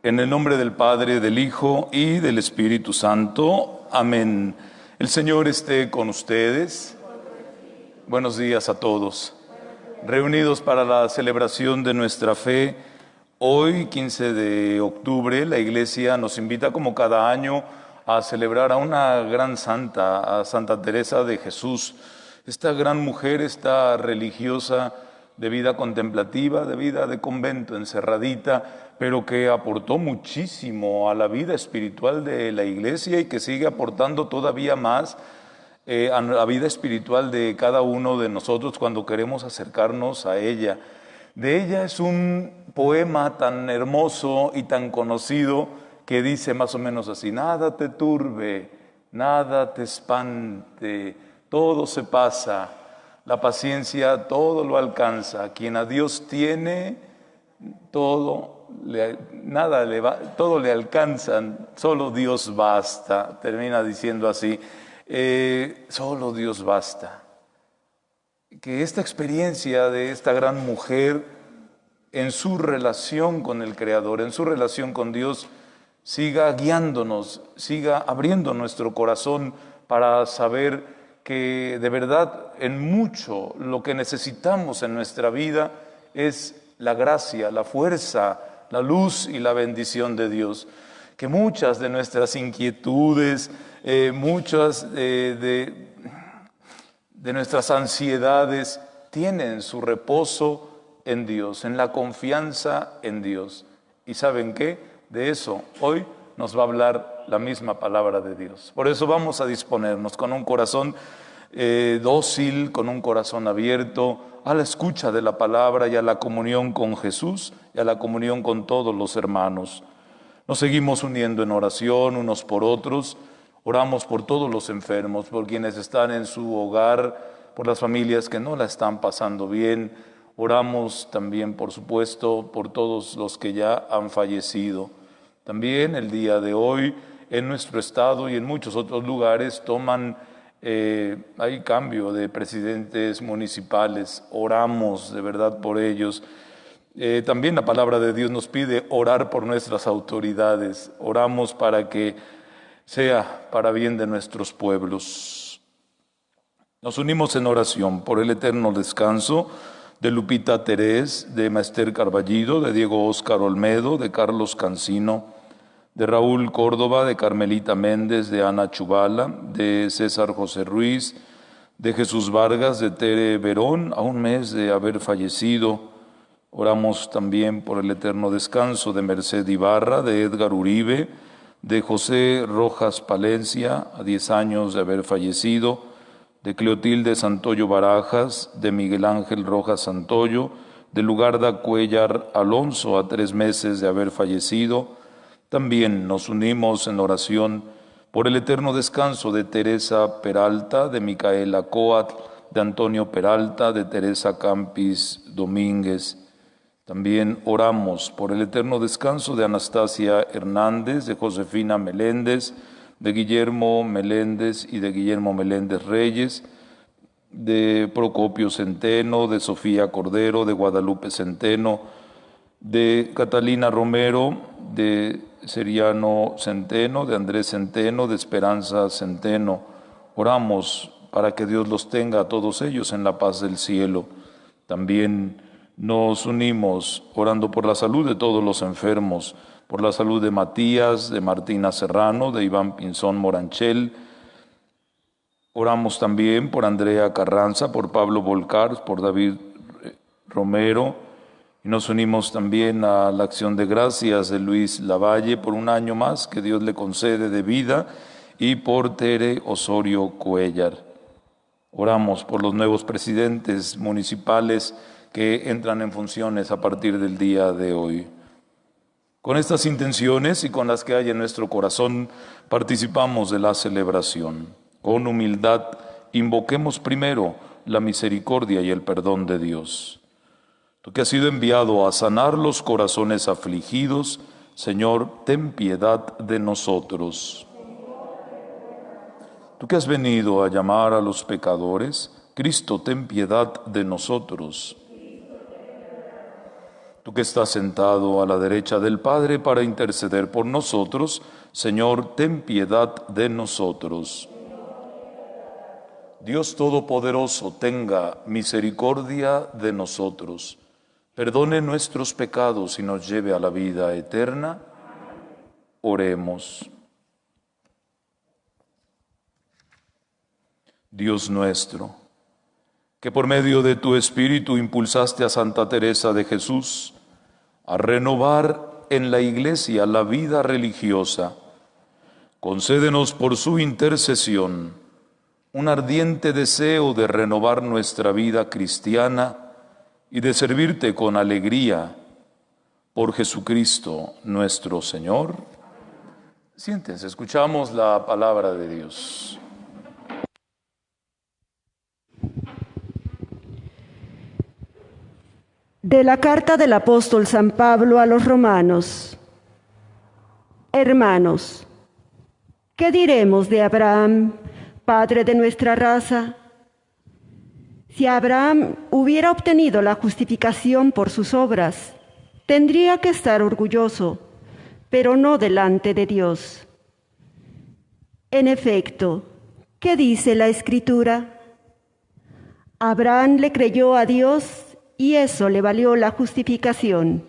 En el nombre del Padre, del Hijo y del Espíritu Santo. Amén. El Señor esté con ustedes. Buenos días a todos. Reunidos para la celebración de nuestra fe, hoy, 15 de octubre, la Iglesia nos invita como cada año a celebrar a una gran santa, a Santa Teresa de Jesús. Esta gran mujer, esta religiosa de vida contemplativa, de vida de convento, encerradita, pero que aportó muchísimo a la vida espiritual de la Iglesia y que sigue aportando todavía más a la vida espiritual de cada uno de nosotros cuando queremos acercarnos a ella. De ella es un poema tan hermoso y tan conocido que dice más o menos así: nada te turbe, nada te espante, todo se pasa, la paciencia todo lo alcanza, quien a Dios tiene, todo le alcanzan, solo Dios basta. Termina diciendo así, solo Dios basta. Que esta experiencia de esta gran mujer en su relación con el Creador, en su relación con Dios, siga guiándonos, siga abriendo nuestro corazón para saber que de verdad en mucho lo que necesitamos en nuestra vida es la gracia, la fuerza, la luz y la bendición de Dios. Que muchas de nuestras inquietudes, muchas de nuestras ansiedades tienen su reposo en Dios, en la confianza en Dios. ¿Y saben qué? De eso hoy nos va a hablar la misma palabra de Dios. Por eso vamos a disponernos con un corazón dócil, con un corazón abierto a la escucha de la palabra y a la comunión con Jesús y a la comunión con todos los hermanos. Nos seguimos uniendo en oración unos por otros. Oramos por todos los enfermos, por quienes están en su hogar, por las familias que no la están pasando bien. Oramos también, por supuesto, por todos los que ya han fallecido. También el día de hoy, en nuestro estado y en muchos otros lugares, hay cambio de presidentes municipales. Oramos de verdad por ellos. También la palabra de Dios nos pide orar por nuestras autoridades. Oramos para que sea para bien de nuestros pueblos. Nos unimos en oración por el eterno descanso de Lupita Terés, de Maester Carballido, de Diego Óscar Olmedo, de Carlos Cancino, de Raúl Córdoba, de Carmelita Méndez, de Ana Chubala, de César José Ruiz, de Jesús Vargas, de Tere Verón, a un mes de haber fallecido. Oramos también por el eterno descanso de Merced Ibarra, de Edgar Uribe, de José Rojas Palencia, a 10 años de haber fallecido, de Cleotilde Santoyo Barajas, de Miguel Ángel Rojas Santoyo, de Lugarda Cuellar Alonso, a 3 meses de haber fallecido. También nos unimos en oración por el eterno descanso de Teresa Peralta, de Micaela Coatl, de Antonio Peralta, de Teresa Campis Domínguez. También oramos por el eterno descanso de Anastasia Hernández, de Josefina Meléndez, de Guillermo Meléndez y de Guillermo Meléndez Reyes, de Procopio Centeno, de Sofía Cordero, de Guadalupe Centeno, de Catalina Romero, de Seriano Centeno, de Andrés Centeno, de Esperanza Centeno. Oramos para que Dios los tenga a todos ellos en la paz del cielo. También nos unimos orando por la salud de todos los enfermos, por la salud de Matías, de Martina Serrano, de Iván Pinzón Moranchel. Oramos también por Andrea Carranza, por Pablo Volcar, por David Romero. Y nos unimos también a la acción de gracias de Luis Lavalle por un año más que Dios le concede de vida, y por Tere Osorio Cuellar. Oramos por los nuevos presidentes municipales que entran en funciones a partir del día de hoy. Con estas intenciones y con las que hay en nuestro corazón, participamos de la celebración. Con humildad, invoquemos primero la misericordia y el perdón de Dios. Tú que has sido enviado a sanar los corazones afligidos, Señor, ten piedad de nosotros. Tú que has venido a llamar a los pecadores, Cristo, ten piedad de nosotros. Tú que estás sentado a la derecha del Padre para interceder por nosotros, Señor, ten piedad de nosotros. Dios Todopoderoso, tenga misericordia de nosotros, perdone nuestros pecados y nos lleve a la vida eterna. Oremos. Dios nuestro, que por medio de tu Espíritu impulsaste a Santa Teresa de Jesús a renovar en la Iglesia la vida religiosa, concédenos por su intercesión un ardiente deseo de renovar nuestra vida cristiana y de servirte con alegría. Por Jesucristo nuestro Señor. Siéntense, escuchamos la palabra de Dios. De la carta del apóstol San Pablo a los romanos. Hermanos, ¿qué diremos de Abraham, padre de nuestra raza? Si Abraham hubiera obtenido la justificación por sus obras, tendría que estar orgulloso, pero no delante de Dios. En efecto, ¿qué dice la Escritura? Abraham le creyó a Dios y eso le valió la justificación.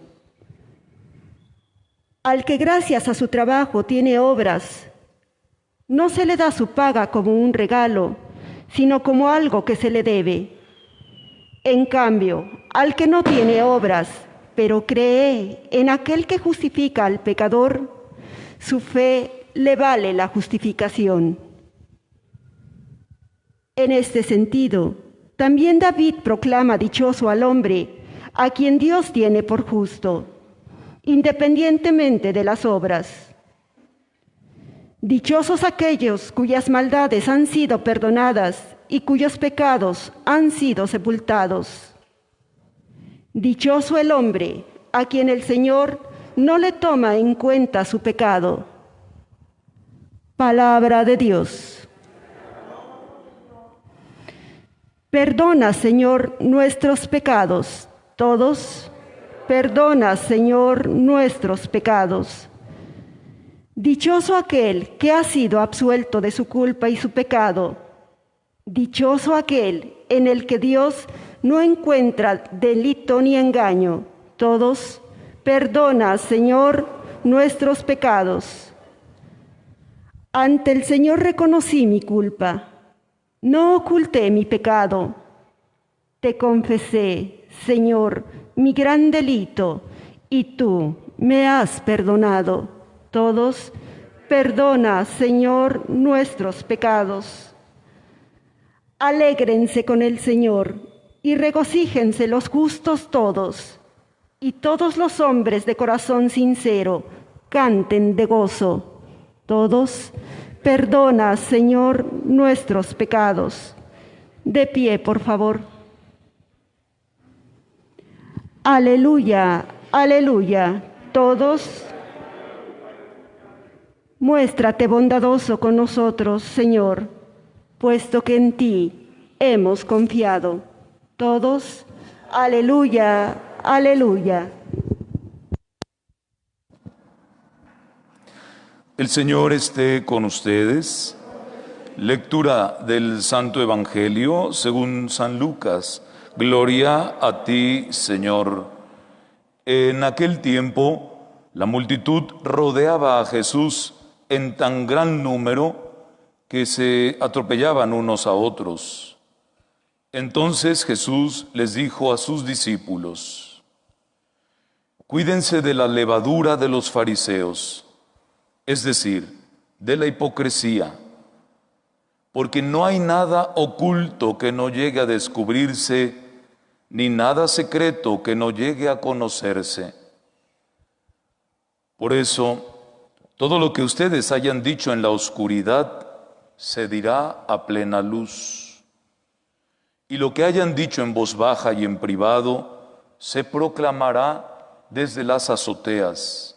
Al que gracias a su trabajo tiene obras, no se le da su paga como un regalo, sino como algo que se le debe. En cambio, al que no tiene obras, pero cree en aquel que justifica al pecador, su fe le vale la justificación. En este sentido, también David proclama dichoso al hombre a quien Dios tiene por justo, independientemente de las obras. Dichosos aquellos cuyas maldades han sido perdonadas y cuyos pecados han sido sepultados. Dichoso el hombre a quien el Señor no le toma en cuenta su pecado. Palabra de Dios. Perdona, Señor, nuestros pecados, todos. Perdona, Señor, nuestros pecados. Dichoso aquel que ha sido absuelto de su culpa y su pecado. Dichoso aquel en el que Dios no encuentra delito ni engaño. Todos. Perdona, Señor, nuestros pecados. Ante el Señor reconocí mi culpa. No oculté mi pecado. Te confesé, Señor, mi gran delito, y tú me has perdonado. Todos, perdona, Señor, nuestros pecados. Alégrense con el Señor y regocíjense los justos todos, y todos los hombres de corazón sincero canten de gozo. Todos, perdona, Señor, nuestros pecados. De pie, por favor. Aleluya, aleluya. Todos, muéstrate bondadoso con nosotros, Señor, puesto que en ti hemos confiado. Todos, aleluya, aleluya. El Señor esté con ustedes. Lectura del Santo Evangelio según San Lucas. Gloria a ti, Señor. En aquel tiempo, la multitud rodeaba a Jesús en tan gran número que se atropellaban unos a otros. Entonces Jesús les dijo a sus discípulos: cuídense de la levadura de los fariseos, es decir, de la hipocresía, porque no hay nada oculto que no llegue a descubrirse, ni nada secreto que no llegue a conocerse. Por eso, todo lo que ustedes hayan dicho en la oscuridad se dirá a plena luz, y lo que hayan dicho en voz baja y en privado se proclamará desde las azoteas.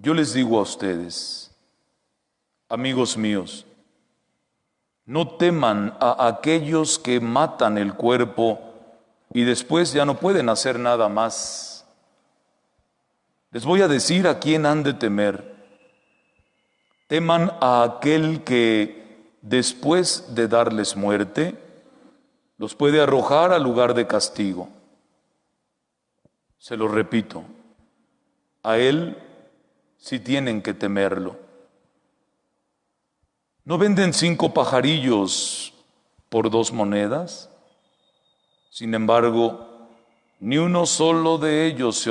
Yo les digo a ustedes, amigos míos, no teman a aquellos que matan el cuerpo, y después ya no pueden hacer nada más. Les voy a decir a quién han de temer. Teman a aquel que, después de darles muerte, los puede arrojar al lugar de castigo. Se lo repito, a él sí tienen que temerlo. ¿No venden 5 pajarillos por 2 monedas? Sin embargo, ni de uno solo de ellos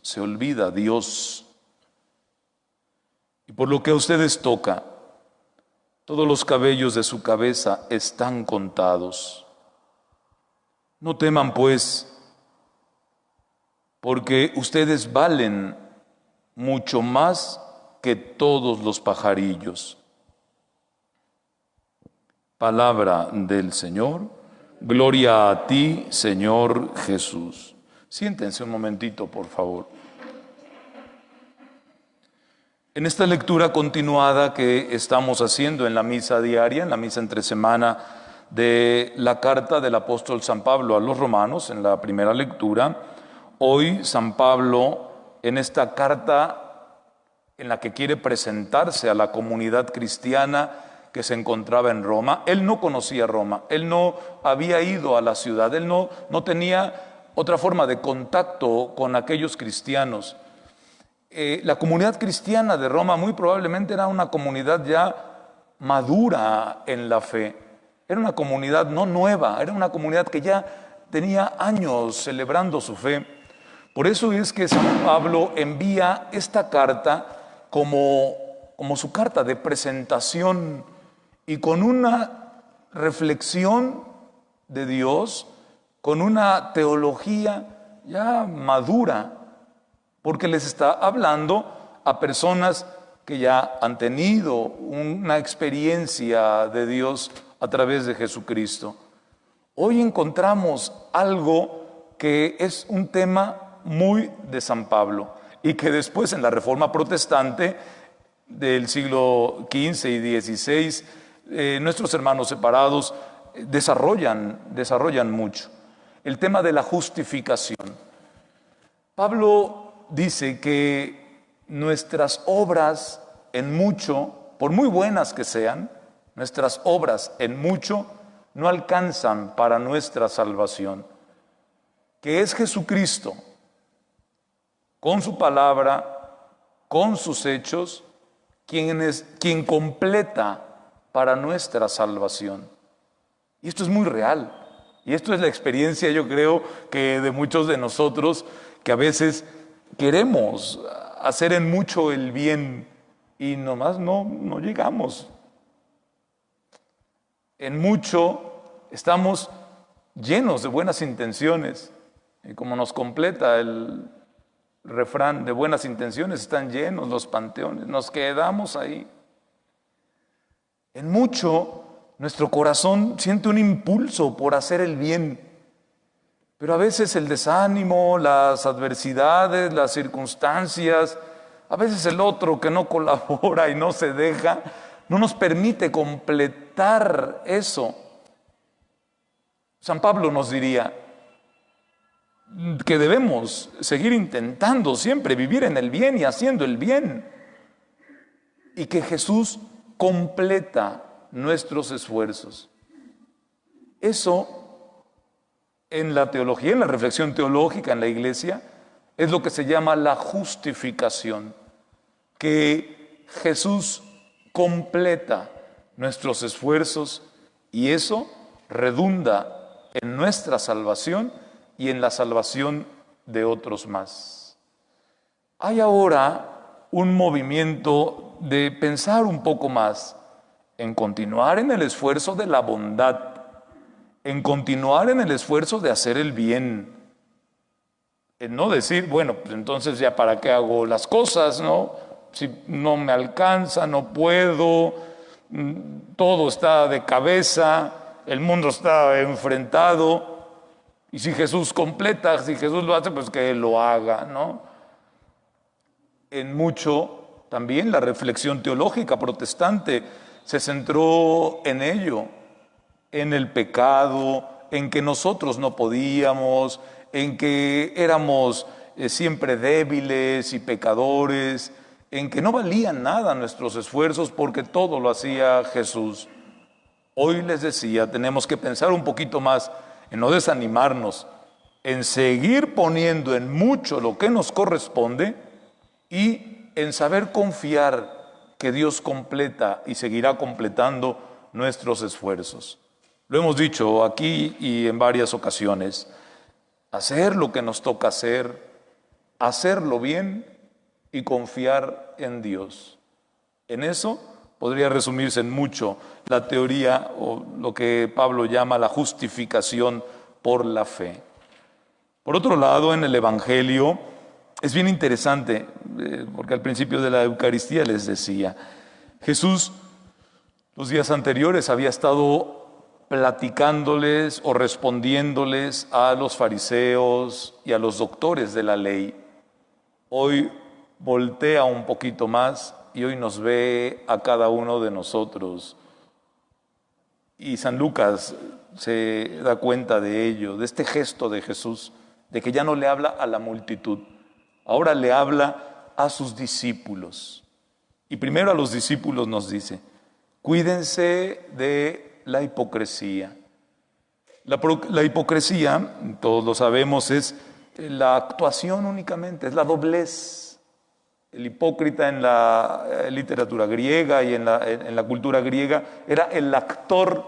se olvida Dios. Y por lo que a ustedes toca, todos los cabellos de su cabeza están contados. No teman, pues, porque ustedes valen mucho más que todos los pajarillos. Palabra del Señor. Gloria a ti, Señor Jesús. Siéntense un momentito, por favor. En esta lectura continuada que estamos haciendo en la misa diaria, en la misa entre semana de la carta del apóstol San Pablo a los romanos, en la primera lectura, hoy San Pablo, en esta carta en la que quiere presentarse a la comunidad cristiana que se encontraba en Roma, él no conocía Roma, él no había ido a la ciudad, él no tenía otra forma de contacto con aquellos cristianos. La comunidad cristiana de Roma muy probablemente era una comunidad ya madura en la fe. Era una comunidad no nueva, era una comunidad que ya tenía años celebrando su fe. Por eso es que San Pablo envía esta carta como su carta de presentación y con una reflexión de Dios, con una teología ya madura, porque les está hablando a personas que ya han tenido una experiencia de Dios a través de Jesucristo. Hoy encontramos algo que es un tema muy de San Pablo y que después en la Reforma Protestante del siglo XV y XVI, nuestros hermanos separados desarrollan mucho. El tema de la justificación. Pablo dice que nuestras obras en mucho, por muy buenas que sean, nuestras obras en mucho no alcanzan para nuestra salvación, que es Jesucristo, con su palabra, con sus hechos, quien completa para nuestra salvación. Y esto es muy real, y esto es la experiencia, yo creo, que de muchos de nosotros, que a veces queremos hacer en mucho el bien y nomás no llegamos. En mucho estamos llenos de buenas intenciones, y como nos completa el refrán, de buenas intenciones están llenos los panteones, nos quedamos ahí. En mucho nuestro corazón siente un impulso por hacer el bien, pero a veces el desánimo, las adversidades, las circunstancias, a veces el otro que no colabora y no se deja, no nos permite completar eso. San Pablo nos diría que debemos seguir intentando siempre vivir en el bien y haciendo el bien, y que Jesús completa nuestros esfuerzos. Eso, en la teología, en la reflexión teológica en la Iglesia, es lo que se llama la justificación, que Jesús completa nuestros esfuerzos y eso redunda en nuestra salvación y en la salvación de otros más. Hay ahora un movimiento de pensar un poco más en continuar en el esfuerzo de la bondad, en continuar en el esfuerzo de hacer el bien, en no decir, bueno, pues entonces ya para qué hago las cosas, ¿no? Si no me alcanza, no puedo, todo está de cabeza, el mundo está enfrentado, y si Jesús completa, si Jesús lo hace, pues que Él lo haga, ¿no? En mucho también la reflexión teológica protestante se centró en ello, en el pecado, en que nosotros no podíamos, en que éramos siempre débiles y pecadores, en que no valían nada nuestros esfuerzos porque todo lo hacía Jesús. Hoy les decía, tenemos que pensar un poquito más en no desanimarnos, en seguir poniendo en mucho lo que nos corresponde y en saber confiar que Dios completa y seguirá completando nuestros esfuerzos. Lo hemos dicho aquí y en varias ocasiones, hacer lo que nos toca hacer, hacerlo bien y confiar en Dios. En eso podría resumirse en mucho la teoría o lo que Pablo llama la justificación por la fe. Por otro lado, en el Evangelio es bien interesante, porque al principio de la Eucaristía les decía, Jesús los días anteriores había estado platicándoles o respondiéndoles a los fariseos y a los doctores de la ley. Hoy voltea un poquito más y hoy nos ve a cada uno de nosotros. Y San Lucas se da cuenta de ello, de este gesto de Jesús, de que ya no le habla a la multitud, ahora le habla a sus discípulos. Y primero a los discípulos nos dice, cuídense de la hipocresía. La hipocresía, todos lo sabemos, es la actuación únicamente, es la doblez. El hipócrita en la literatura griega y en la cultura griega era el actor,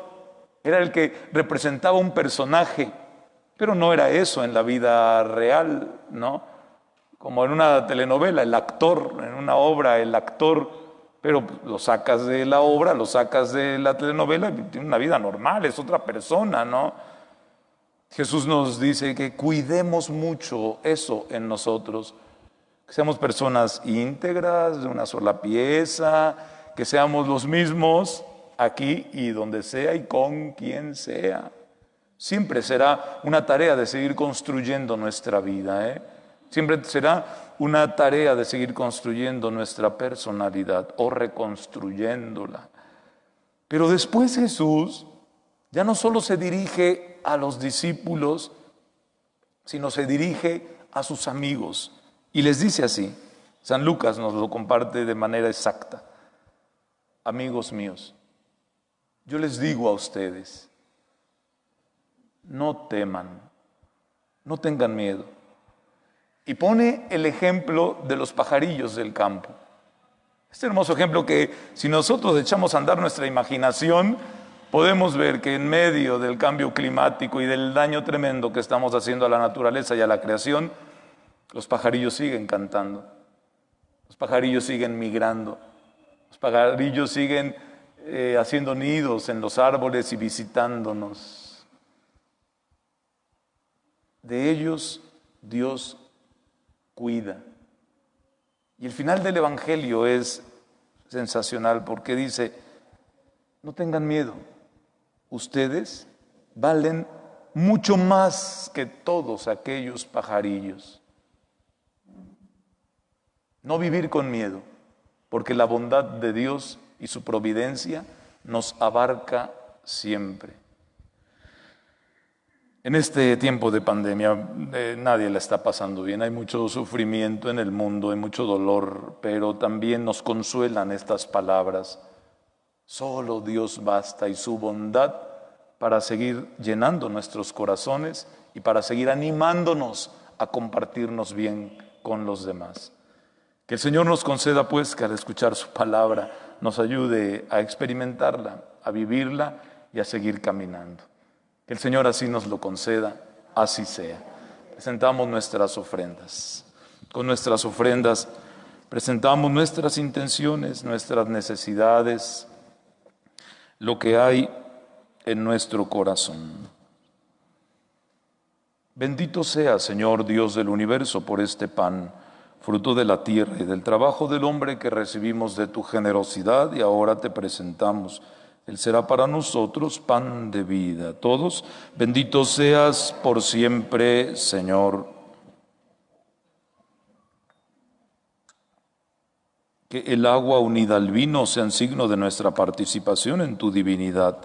era el que representaba un personaje, pero no era eso en la vida real, ¿no? Como en una telenovela, el actor, en una obra, el actor, pero lo sacas de la obra, lo sacas de la telenovela y tiene una vida normal, es otra persona, ¿no? Jesús nos dice que cuidemos mucho eso en nosotros, que seamos personas íntegras, de una sola pieza, que seamos los mismos aquí y donde sea y con quien sea. Siempre será una tarea de seguir construyendo nuestra vida, ¿eh? Siempre será una tarea de seguir construyendo nuestra personalidad o reconstruyéndola. Pero después Jesús ya no solo se dirige a los discípulos, sino se dirige a sus amigos. Y les dice así, San Lucas nos lo comparte de manera exacta. Amigos míos, yo les digo a ustedes, no teman, no tengan miedo. Y pone el ejemplo de los pajarillos del campo. Este hermoso ejemplo que si nosotros echamos a andar nuestra imaginación, podemos ver que en medio del cambio climático y del daño tremendo que estamos haciendo a la naturaleza y a la creación, los pajarillos siguen cantando, los pajarillos siguen migrando, los pajarillos siguen haciendo nidos en los árboles y visitándonos. De ellos Dios cuida. Y el final del Evangelio es sensacional porque dice, no tengan miedo, ustedes valen mucho más que todos aquellos pajarillos. No vivir con miedo, porque la bondad de Dios y su providencia nos abarca siempre. En este tiempo de pandemia nadie la está pasando bien, hay mucho sufrimiento en el mundo, hay mucho dolor, pero también nos consuelan estas palabras. Solo Dios basta y su bondad para seguir llenando nuestros corazones y para seguir animándonos a compartirnos bien con los demás. Que el Señor nos conceda pues que al escuchar su palabra nos ayude a experimentarla, a vivirla y a seguir caminando. Que el Señor así nos lo conceda, así sea. Presentamos nuestras ofrendas. Con nuestras ofrendas presentamos nuestras intenciones, nuestras necesidades, lo que hay en nuestro corazón. Bendito sea, Señor Dios del universo, por este pan, fruto de la tierra y del trabajo del hombre que recibimos de tu generosidad y ahora te presentamos. Él será para nosotros pan de vida. Todos, bendito seas por siempre, Señor. Que el agua unida al vino sean signo de nuestra participación en tu divinidad.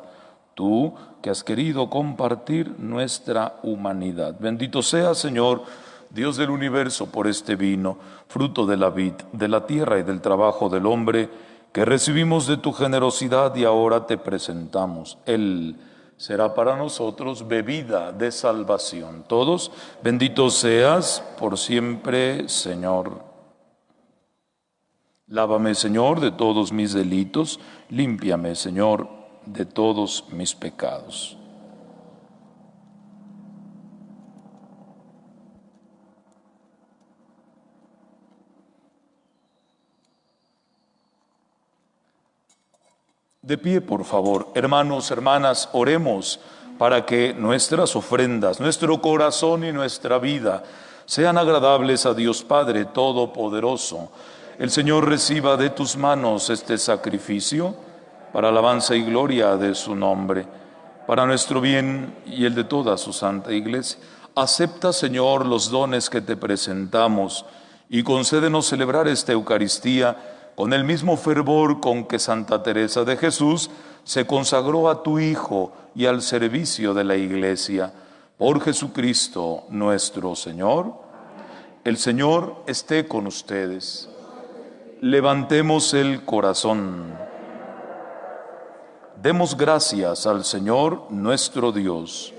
tú que has querido compartir nuestra humanidad. Bendito sea, Señor, Dios del universo, por este vino, fruto de la vid, de la tierra y del trabajo del hombre, que recibimos de tu generosidad y ahora te presentamos. Él será para nosotros bebida de salvación. Todos, bendito seas por siempre, Señor. Lávame, Señor, de todos mis delitos, límpiame, Señor, de todos mis pecados. De pie, por favor, hermanos, hermanas, oremos para que nuestras ofrendas, nuestro corazón y nuestra vida sean agradables a Dios Padre Todopoderoso. El Señor reciba de tus manos este sacrificio para alabanza y gloria de su nombre, para nuestro bien y el de toda su santa Iglesia. Acepta, Señor, los dones que te presentamos y concédenos celebrar esta Eucaristía con el mismo fervor con que Santa Teresa de Jesús se consagró a tu Hijo y al servicio de la Iglesia. Por Jesucristo nuestro Señor. El Señor esté con ustedes. Levantemos el corazón. Demos gracias al Señor nuestro Dios.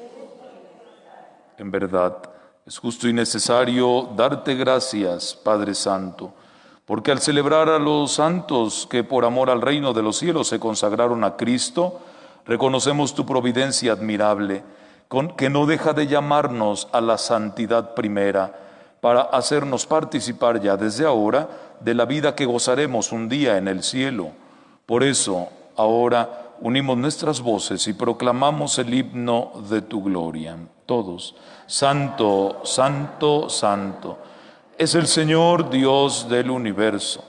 En verdad, es justo y necesario darte gracias, Padre Santo, porque al celebrar a los santos que por amor al reino de los cielos se consagraron a Cristo, reconocemos tu providencia admirable, que no deja de llamarnos a la santidad primera, para hacernos participar ya desde ahora de la vida que gozaremos un día en el cielo. Por eso, ahora unimos nuestras voces y proclamamos el himno de tu gloria. Todos, Santo, Santo, Santo, es el Señor Dios del universo.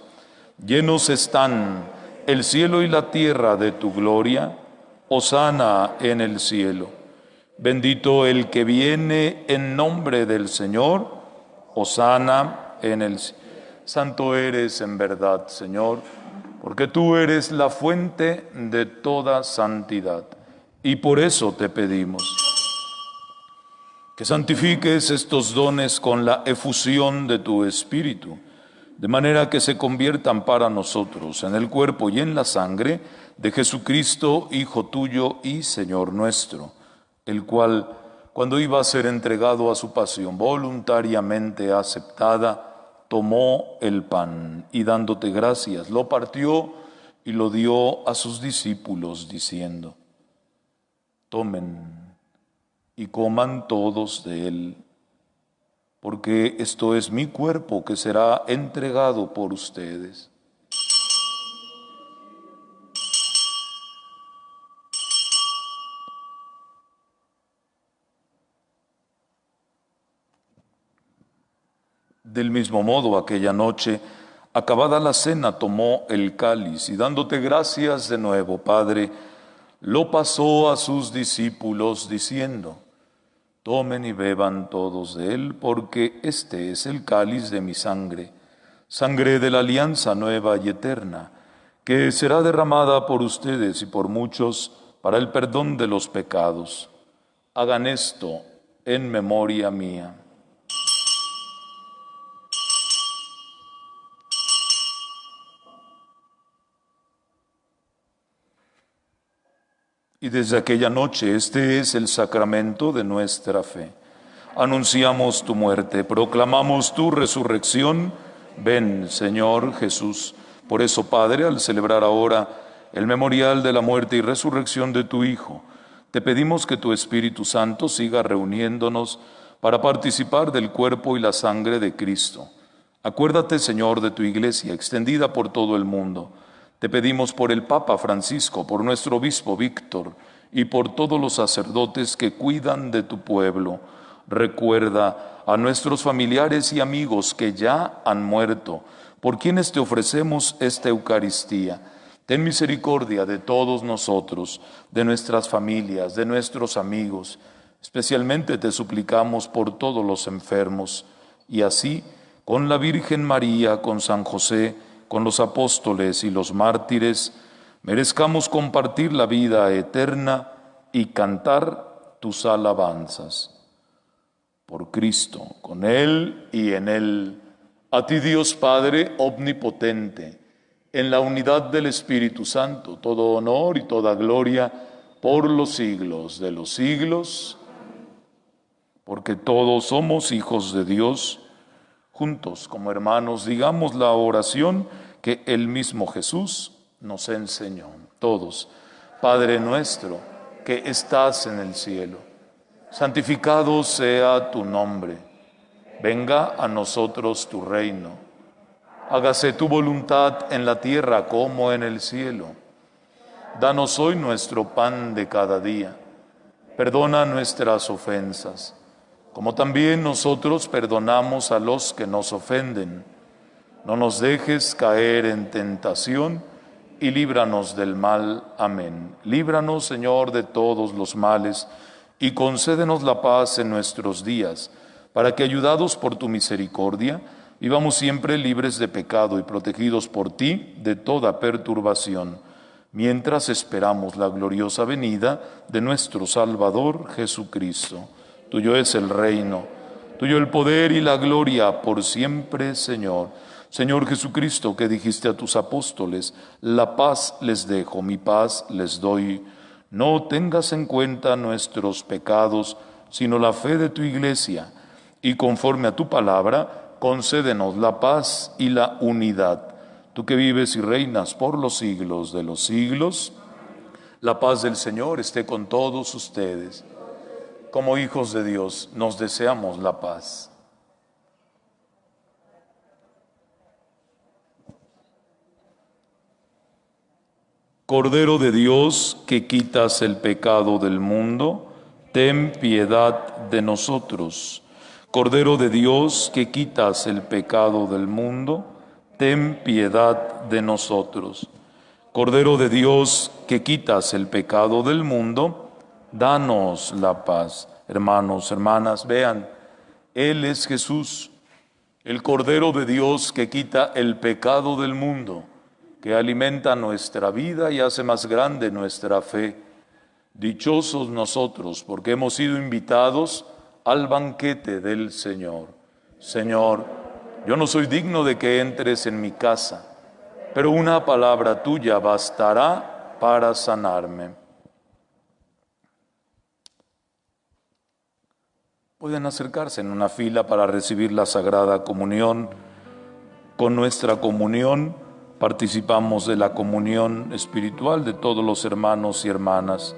Llenos están el cielo y la tierra de tu gloria. Hosana en el cielo. Bendito el que viene en nombre del Señor. Hosana en el cielo. Santo eres en verdad, Señor, porque tú eres la fuente de toda santidad. Y por eso te pedimos que santifiques estos dones con la efusión de tu Espíritu, de manera que se conviertan para nosotros en el cuerpo y en la sangre de Jesucristo, Hijo tuyo y Señor nuestro, el cual, cuando iba a ser entregado a su pasión voluntariamente aceptada, tomó el pan y dándote gracias, lo partió y lo dio a sus discípulos, diciendo: tomen y coman todos de él, porque esto es mi cuerpo que será entregado por ustedes. Del mismo modo, aquella noche, acabada la cena, tomó el cáliz y dándote gracias de nuevo, Padre, lo pasó a sus discípulos diciendo: tomen y beban todos de él, porque este es el cáliz de mi sangre, sangre de la alianza nueva y eterna, que será derramada por ustedes y por muchos para el perdón de los pecados. Hagan esto en memoria mía. Y desde aquella noche este es el sacramento de nuestra fe. Anunciamos tu muerte, proclamamos tu resurrección. Ven, Señor Jesús. Por eso, Padre, al celebrar ahora el memorial de la muerte y resurrección de tu Hijo, te pedimos que tu Espíritu Santo siga reuniéndonos para participar del cuerpo y la sangre de Cristo. Acuérdate, Señor, de tu Iglesia extendida por todo el mundo. Te pedimos por el Papa Francisco, por nuestro obispo Víctor y por todos los sacerdotes que cuidan de tu pueblo. Recuerda a nuestros familiares y amigos que ya han muerto, por quienes te ofrecemos esta Eucaristía. Ten misericordia de todos nosotros, de nuestras familias, de nuestros amigos. Especialmente te suplicamos por todos los enfermos. Y así, con la Virgen María, con San José, con los apóstoles y los mártires, merezcamos compartir la vida eterna y cantar tus alabanzas. Por Cristo, con Él y en Él, a ti Dios Padre omnipotente, en la unidad del Espíritu Santo, todo honor y toda gloria por los siglos de los siglos, porque todos somos hijos de Dios. Juntos, como hermanos, digamos la oración que el mismo Jesús nos enseñó. Todos, Padre nuestro, que estás en el cielo, santificado sea tu nombre. Venga a nosotros tu reino. Hágase tu voluntad en la tierra como en el cielo. Danos hoy nuestro pan de cada día. Perdona nuestras ofensas, como también nosotros perdonamos a los que nos ofenden. No nos dejes caer en tentación y líbranos del mal. Amén. Líbranos, Señor, de todos los males y concédenos la paz en nuestros días, para que, ayudados por tu misericordia, vivamos siempre libres de pecado y protegidos por ti de toda perturbación, mientras esperamos la gloriosa venida de nuestro Salvador Jesucristo. Tuyo es el reino, tuyo el poder y la gloria por siempre, Señor. Señor Jesucristo, que dijiste a tus apóstoles, la paz les dejo, mi paz les doy. No tengas en cuenta nuestros pecados, sino la fe de tu iglesia, y conforme a tu palabra, concédenos la paz y la unidad. Tú que vives y reinas por los siglos de los siglos, la paz del Señor esté con todos ustedes. Como hijos de Dios, nos deseamos la paz. Cordero de Dios, que quitas el pecado del mundo, ten piedad de nosotros. Cordero de Dios, que quitas el pecado del mundo, ten piedad de nosotros. Cordero de Dios, que quitas el pecado del mundo, danos la paz. Hermanos, hermanas, vean, Él es Jesús, el Cordero de Dios que quita el pecado del mundo, que alimenta nuestra vida y hace más grande nuestra fe. Dichosos nosotros, porque hemos sido invitados al banquete del Señor. Señor, yo no soy digno de que entres en mi casa, pero una palabra tuya bastará para sanarme. Pueden acercarse en una fila para recibir la Sagrada Comunión. Con nuestra comunión participamos de la comunión espiritual de todos los hermanos y hermanas.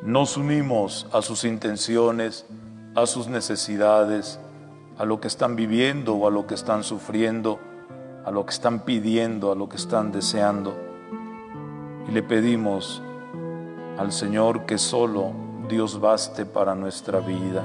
Nos unimos a sus intenciones, a sus necesidades, a lo que están viviendo o a lo que están sufriendo, a lo que están pidiendo, a lo que están deseando. Y le pedimos al Señor que solo Dios baste para nuestra vida.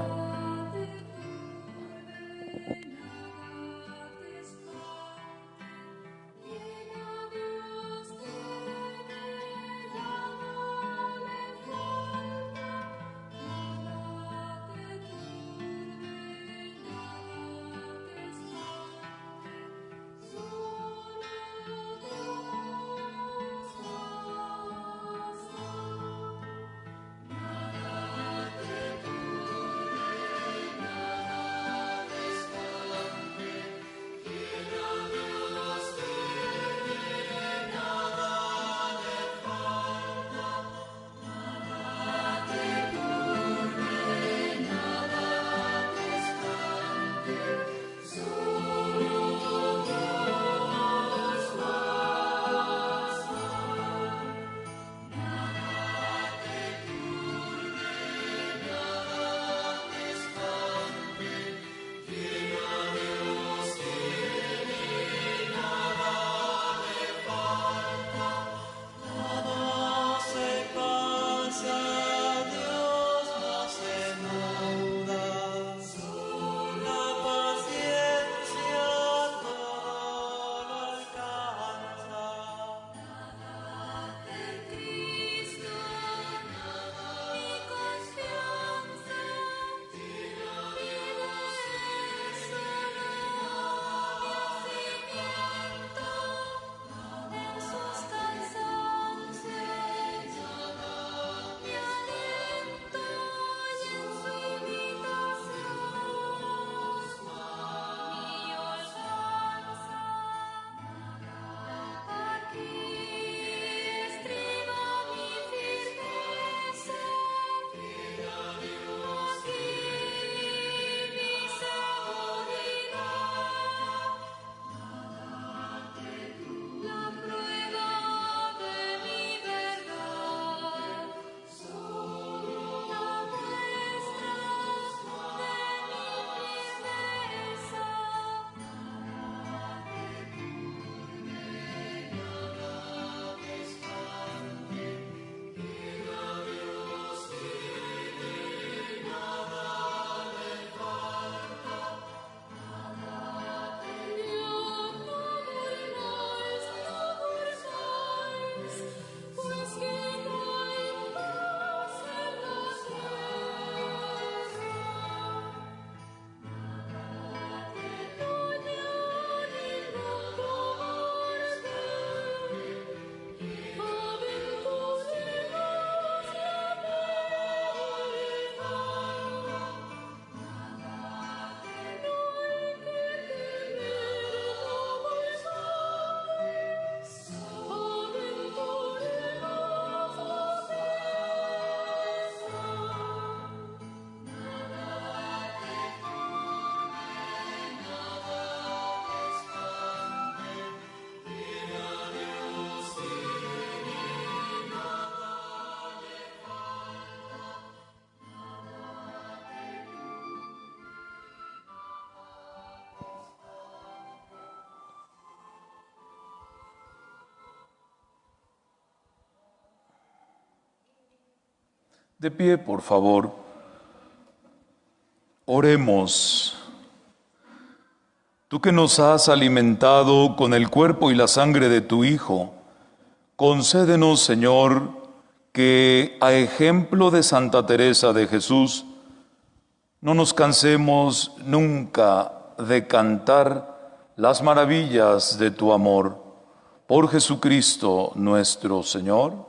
De pie, por favor. Oremos. Tú que nos has alimentado con el cuerpo y la sangre de tu Hijo, concédenos, Señor, que a ejemplo de Santa Teresa de Jesús, no nos cansemos nunca de cantar las maravillas de tu amor. Por Jesucristo nuestro Señor.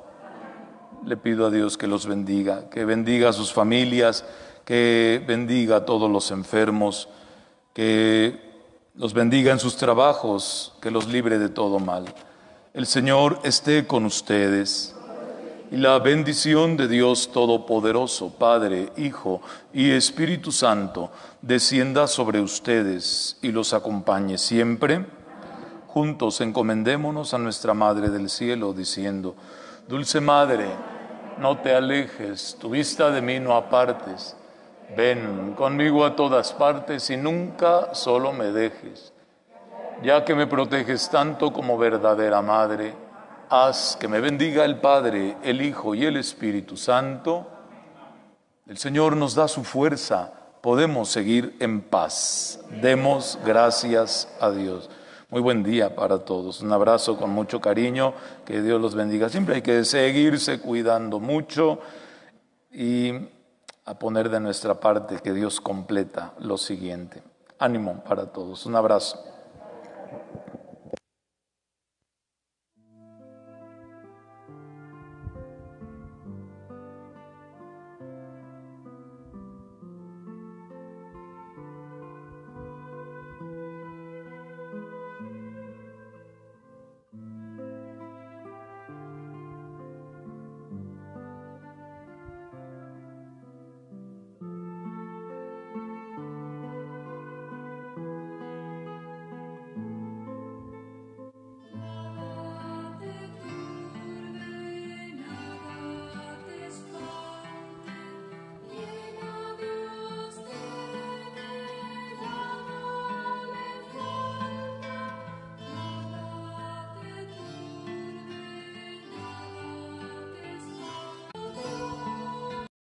Le pido a Dios que los bendiga, que bendiga a sus familias, que bendiga a todos los enfermos, que los bendiga en sus trabajos, que los libre de todo mal. El Señor esté con ustedes. Y la bendición de Dios Todopoderoso, Padre, Hijo y Espíritu Santo, descienda sobre ustedes y los acompañe siempre. Juntos encomendémonos a nuestra Madre del Cielo, diciendo: Dulce Madre, no te alejes, tu vista de mí no apartes. Ven conmigo a todas partes y nunca solo me dejes. Ya que me proteges tanto como verdadera Madre, haz que me bendiga el Padre, el Hijo y el Espíritu Santo. El Señor nos da su fuerza, podemos seguir en paz. Demos gracias a Dios. Muy buen día para todos. Un abrazo con mucho cariño. Que Dios los bendiga. Siempre hay que seguirse cuidando mucho y a poner de nuestra parte, que Dios completa lo siguiente. Ánimo para todos. Un abrazo.